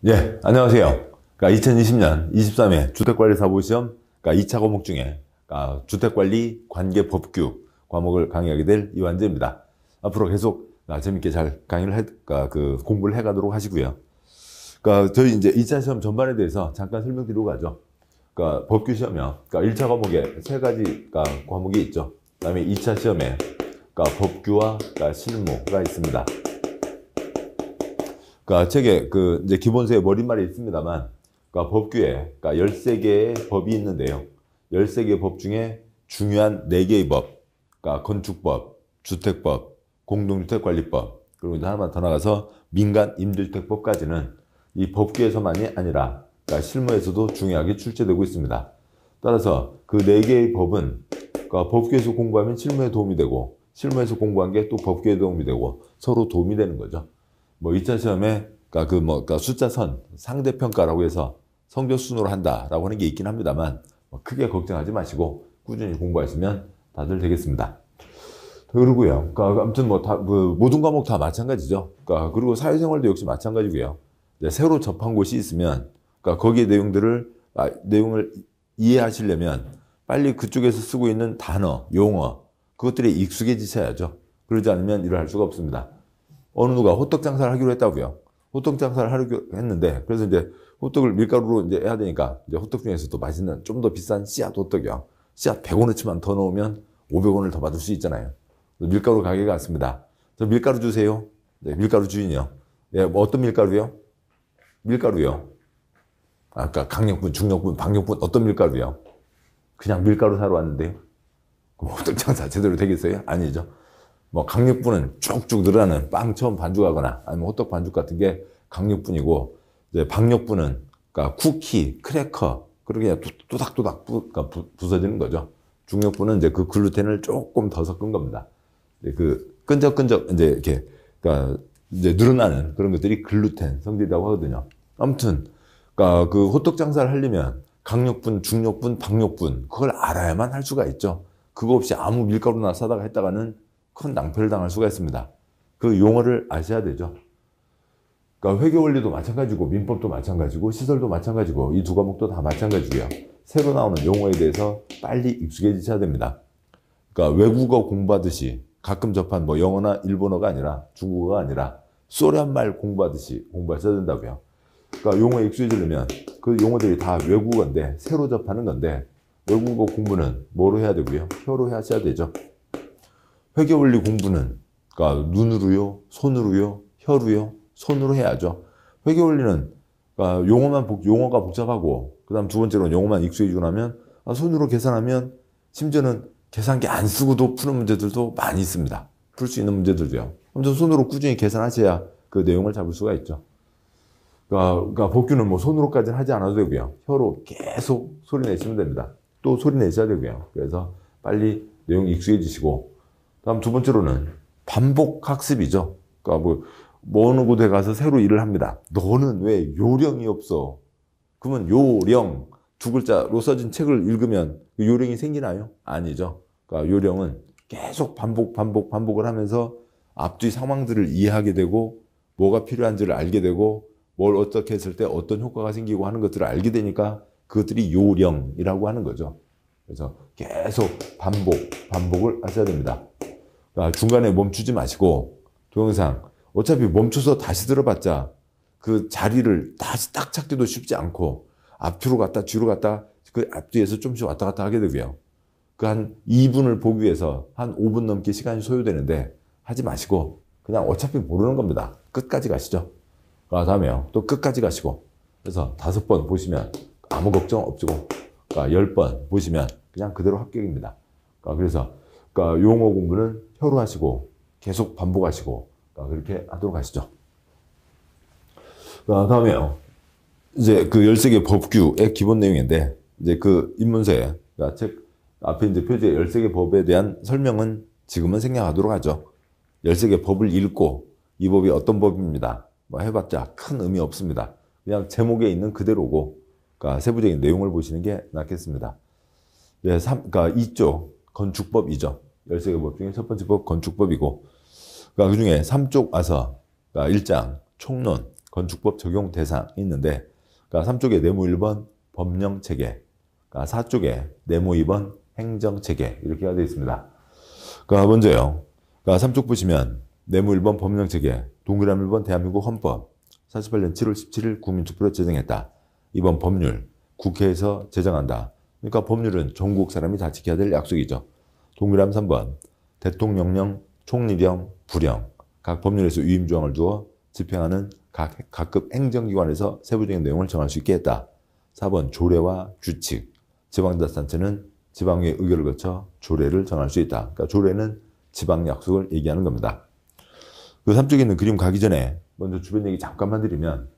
예, 안녕하세요. 그러니까 2020년 23회 주택관리사무시험 2차 과목 중에 주택관리 관계 법규 과목을 강의하게 될 이완재입니다. 앞으로 계속 재밌게 잘 공부를 해가도록 하시고요. 저희 이제 2차 시험 전반에 대해서 잠깐 설명드리고 가죠. 법규 시험이요. 1차 과목에 세 가지 과목이 있죠. 그 다음에 2차 시험에 법규와 실무가 있습니다. 책에 이제 기본서에 머릿말이 있습니다만, 법규에 13개의 법이 있는데요. 13개의 법 중에 중요한 4개의 법, 건축법, 주택법, 공동주택관리법, 그리고 이제 하나만 더 나가서 민간 임대주택법까지는 이 법규에서만이 아니라 실무에서도 중요하게 출제되고 있습니다. 따라서 그 4개의 법은 법규에서 공부하면 실무에 도움이 되고, 실무에서 공부한 게 또 법규에 도움이 되고, 서로 도움이 되는 거죠. 2차 시험에 숫자선 상대평가라고 해서 성적 순으로 한다라고 하는 게 있긴 합니다만, 크게 걱정하지 마시고 꾸준히 공부하시면 다들 되겠습니다. 그러고요. 아무튼 모든 과목 다 마찬가지죠. 그리고 사회생활도 역시 마찬가지고요. 새로 접한 곳이 있으면 거기에 내용을 이해하시려면 빨리 그쪽에서 쓰고 있는 단어, 용어, 그것들에 익숙해지셔야죠. 그러지 않으면 일을 할 수가 없습니다. 어느 누가 호떡 장사를 하기로 했다고요. 호떡 장사를 하기로 했는데, 그래서 이제 호떡을 밀가루로 이제 해야 되니까, 이제 호떡 중에서도 맛있는 좀 더 비싼 씨앗 호떡이요. 씨앗 100원어치만 더 넣으면 500원을 더 받을 수 있잖아요. 밀가루 가게가 왔습니다. 저 밀가루 주세요. 네, 밀가루 주인이요. 예, 어떤 밀가루요? 밀가루요. 아까 강력분, 중력분, 박력분, 어떤 밀가루요? 그냥 밀가루 사러 왔는데요. 그럼 호떡 장사 제대로 되겠어요? 아니죠. 강력분은 쭉쭉 늘어나는 빵 처음 반죽하거나 아니면 호떡 반죽 같은 게 강력분이고, 이제 박력분은 쿠키, 크래커, 그렇게 그냥 또닥또닥 부서지는 거죠. 중력분은 이제 그 글루텐을 조금 더 섞은 겁니다. 끈적끈적 이제 이렇게 이제 늘어나는 그런 것들이 글루텐 성질이라고 하거든요. 아무튼 그 호떡 장사를 하려면 강력분, 중력분, 박력분 그걸 알아야만 할 수가 있죠. 그거 없이 아무 밀가루나 사다가 했다가는 큰 낭패를 당할 수가 있습니다. 그 용어를 아셔야 되죠. 회계원리도 마찬가지고, 민법도 마찬가지고, 시설도 마찬가지고, 이 두 과목도 다 마찬가지고요. 새로 나오는 용어에 대해서 빨리 익숙해지셔야 됩니다. 외국어 공부하듯이 가끔 접한 영어나 일본어가 아니라 중국어가 아니라 소련말 공부하듯이 공부하셔야 된다고요. 용어에 익숙해지려면 그 용어들이 다 외국어인데 새로 접하는 건데, 외국어 공부는 뭐로 해야 되고요? 혀로 하셔야 되죠. 회계원리 공부는 눈으로요, 손으로요, 혀로요, 손으로 해야죠. 회계원리는 용어가 복잡하고, 그 다음 두 번째로는 용어만 익숙해지고 나면 손으로 계산하면, 심지어는 계산기 안 쓰고도 푸는 문제들도 많이 있습니다. 풀 수 있는 문제들도요. 아무튼 손으로 꾸준히 계산하셔야 그 내용을 잡을 수가 있죠. 법규는 손으로까지는 하지 않아도 되고요. 혀로 계속 소리 내시면 됩니다. 또 소리 내셔야 되고요. 그래서 빨리 내용 익숙해지시고, 다음 두 번째로는 반복 학습이죠. 어느 곳에 가서 새로 일을 합니다. 너는 왜 요령이 없어? 그러면 요령 두 글자로 써진 책을 읽으면 그 요령이 생기나요? 아니죠. 요령은 계속 반복을 하면서 앞뒤 상황들을 이해하게 되고, 뭐가 필요한지를 알게 되고, 뭘 어떻게 했을 때 어떤 효과가 생기고 하는 것들을 알게 되니까 그것들이 요령이라고 하는 거죠. 그래서 계속 반복을 하셔야 됩니다. 중간에 멈추지 마시고, 동영상 어차피 멈춰서 다시 들어봤자 그 자리를 다시 딱 찾기도 쉽지 않고, 앞뒤로 갔다 뒤로 갔다 그 앞뒤에서 좀씩 왔다 갔다 하게 되고요. 한 2분을 보기 위해서 한 5분 넘게 시간이 소요되는데 하지 마시고 그냥 어차피 모르는 겁니다. 끝까지 가시죠. 다음에요. 또 끝까지 가시고, 그래서 5번 보시면 아무 걱정 없고, 10번 보시면 그냥 그대로 합격입니다. 그래서 용어 공부는 혀로 하시고 계속 반복하시고 그렇게 하도록 하시죠. 다음에요. 이제 13개 법규의 기본 내용인데, 이제 입문서에 책 앞에 이제 표지에 13개 법에 대한 설명은 지금은 생략하도록 하죠. 13개 법을 읽고 이 법이 어떤 법입니다. 해봤자 큰 의미 없습니다. 그냥 제목에 있는 그대로고, 세부적인 내용을 보시는 게 낫겠습니다. 네, 2쪽 건축법이죠. 13개 법 중에 첫 번째 법 건축법이고, 그 중에 3쪽 와서 1장 총론, 건축법 적용 대상이 있는데, 그러니까 3쪽에 내무 1번 법령체계, 그러니까 4쪽에 내무 2번 행정체계 이렇게 되어 있습니다. 그러니까 먼저요. 그러니까 3쪽 보시면 내무 1번 법령체계, 동그라미 1번 대한민국 헌법 48년 7월 17일 국민투표로 제정했다. 2번 법률, 국회에서 제정한다. 그러니까 법률은 전국 사람이 다 지켜야 될 약속이죠. 동그라미 3번 대통령령, 총리령, 부령 각 법률에서 위임조항을 두어 집행하는 각급 행정기관에서 세부적인 내용을 정할 수 있게 했다. 4번 조례와 규칙, 지방자치단체는 지방의 의결을 거쳐 조례를 정할 수 있다. 그러니까 조례는 지방 약속을 얘기하는 겁니다. 그 3쪽에 있는 그림 가기 전에 먼저 주변 얘기 잠깐만 드리면,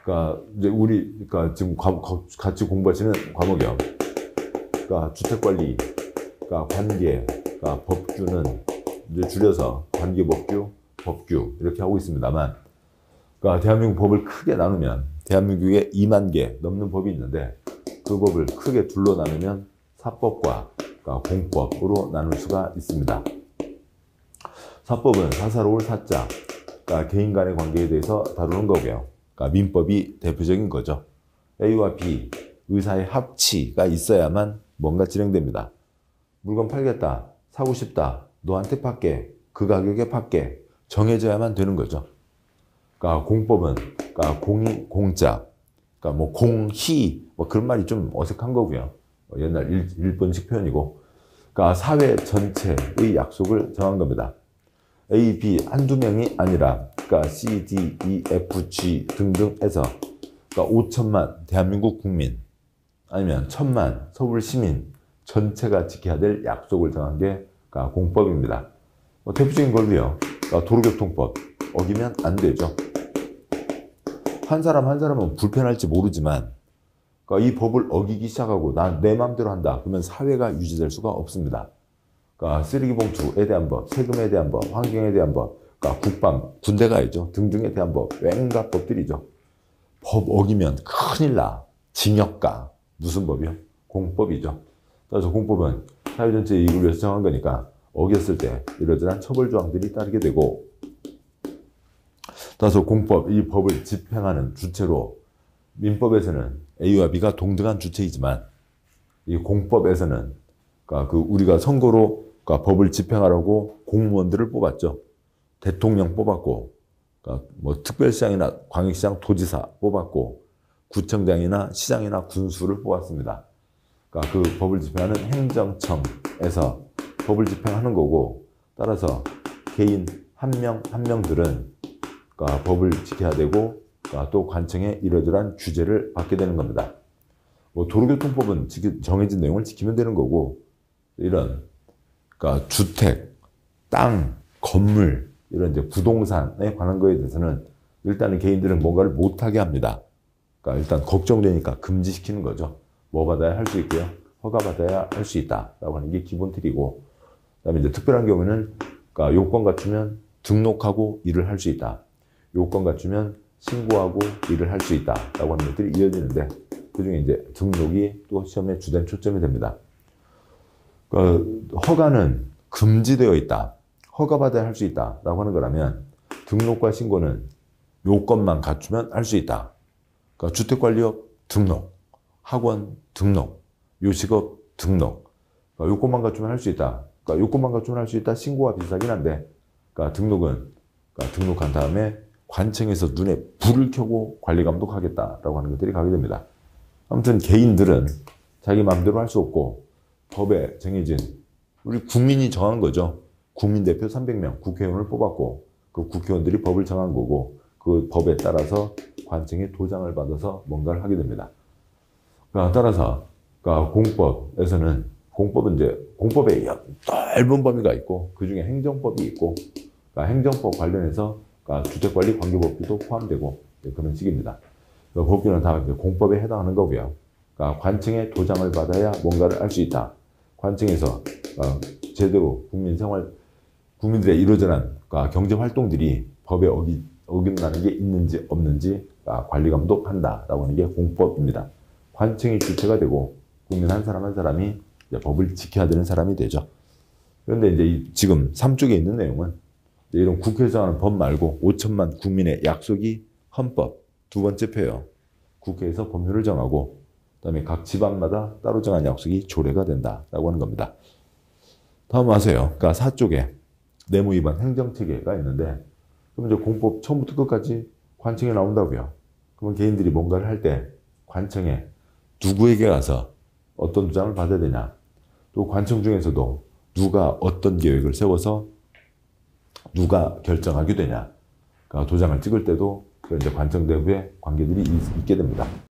그러니까 이제 그러니까 지금 같이 공부하시는 과목이요. 그러니까 주택관리, 그러니까 관계, 그러니까 법규는 이제 줄여서 관계법규, 법규 이렇게 하고 있습니다만, 그러니까 대한민국 법을 크게 나누면 대한민국에 2만 개 넘는 법이 있는데 그 법을 크게 둘로 나누면 사법과 그러니까 공법으로 나눌 수가 있습니다. 사법은 사사로울 사자, 그러니까 개인 간의 관계에 대해서 다루는 거고요. 그러니까 민법이 대표적인 거죠. A와 B, 의사의 합치가 있어야만 뭔가 진행됩니다. 물건 팔겠다, 사고 싶다, 너한테 팔게, 그 가격에 팔게 정해져야만 되는 거죠. 그러니까 공법은 그러니까 공이 공자, 그러니까 뭐 공희 뭐 그런 말이 좀 어색한 거고요. 옛날 일본식 표현이고, 그러니까 사회 전체의 약속을 정한 겁니다. A, B 한두 명이 아니라 그러니까 C, D, E, F, G 등등해서 그러니까 5천만 대한민국 국민 아니면 1,000만 서울 시민 전체가 지켜야 될 약속을 정한 게 그러니까 공법입니다. 대표적인 걸로요. 그러니까 도로교통법 어기면 안 되죠. 한 사람은 불편할지 모르지만 그러니까 이 법을 어기기 시작하고 난 내 마음대로 한다. 그러면 사회가 유지될 수가 없습니다. 그러니까 쓰레기 봉투에 대한 법, 세금에 대한 법, 환경에 대한 법, 그러니까 국방, 군대 가야죠. 등등에 대한 법, 웬가 법들이죠. 법 어기면 큰일 나. 징역가. 무슨 법이요? 공법이죠. 따라서 공법은 사회 전체의 이익을 위해서 정한 거니까 어겼을 때 이러저러한 처벌 조항들이 따르게 되고, 따라서 공법, 이 법을 집행하는 주체로 민법에서는 A와 B가 동등한 주체이지만 이 공법에서는 그러니까 우리가 선거로 그러니까 법을 집행하라고 공무원들을 뽑았죠. 대통령 뽑았고, 그러니까 뭐 특별시장이나 광역시장, 도지사 뽑았고, 구청장이나 시장이나 군수를 뽑았습니다. 그러니까 그 법을 집행하는 행정청에서 법을 집행하는 거고, 따라서 개인 한 명 한 명들은 그러니까 법을 지켜야 되고, 그러니까 또 관청에 이러저러한 규제를 받게 되는 겁니다. 뭐 도로교통법은 정해진 내용을 지키면 되는 거고, 이런 그러니까 주택, 땅, 건물 이런 이제 부동산에 관한 거에 대해서는 일단은 개인들은 뭔가를 못하게 합니다. 그러니까 일단 걱정되니까 금지시키는 거죠. 뭐 받아야 할 수 있고요. 허가 받아야 할 수 있다라고 하는 게 기본 틀이고, 그다음에 이제 특별한 경우는 그러니까 요건 갖추면 등록하고 일을 할 수 있다. 요건 갖추면 신고하고 일을 할 수 있다라고 하는 것들이 이어지는데, 그중에 이제 등록이 또 시험의 주된 초점이 됩니다. 허가는 금지되어 있다. 허가받아야 할 수 있다라고 하는 거라면 등록과 신고는 요건만 갖추면 할 수 있다. 그러니까 주택관리업 등록, 학원 등록, 요식업 등록. 그러니까 요건만 갖추면 할 수 있다. 그러니까 요건만 갖추면 할 수 있다. 신고와 비슷하긴 한데, 그러니까 등록은 그러니까 등록한 다음에 관청에서 눈에 불을 켜고 관리 감독하겠다라고 하는 것들이 가게 됩니다. 아무튼 개인들은 자기 마음대로 할 수 없고 법에 정해진 우리 국민이 정한 거죠. 국민대표 300명 국회의원을 뽑았고 그 국회의원들이 법을 정한 거고 그 법에 따라서 관청에 도장을 받아서 뭔가를 하게 됩니다. 그러니까 따라서 그러니까 공법에서는 공법은 이제 공법에 넓은 범위가 있고 그중에 행정법이 있고 그러니까 행정법 관련해서 그러니까 주택관리 관계법규도 포함되고 그런 식입니다. 그러니까 법규는 다 공법에 해당하는 거고요. 그러니까 관청에 도장을 받아야 뭔가를 할 수 있다. 관청에서 제대로 국민들의 이러저러한 경제 활동들이 법에 어긋나는 게 있는지 없는지 관리 감독한다라고 하는 게 공법입니다. 관청이 주체가 되고 국민 한 사람 한 사람이 이제 법을 지켜야 되는 사람이 되죠. 그런데 이제 지금 3쪽에 있는 내용은 이런 국회에서 하는 법 말고 5천만 국민의 약속이 헌법. 두 번째 표요. 국회에서 법률을 정하고 그다음에 각 지방마다 따로 정한 약속이 조례가 된다라고 하는 겁니다. 다음 아세요? 그러니까 4쪽에 내무 위반 행정체계가 있는데 그러면 이제 공법 처음부터 끝까지 관청에 나온다고요. 그러면 개인들이 뭔가를 할 때 관청에 누구에게 가서 어떤 도장을 받아야 되냐. 또 관청 중에서도 누가 어떤 계획을 세워서 누가 결정하게 되냐. 그러니까 도장을 찍을 때도 이제 관청 내부에 관계들이 있게 됩니다.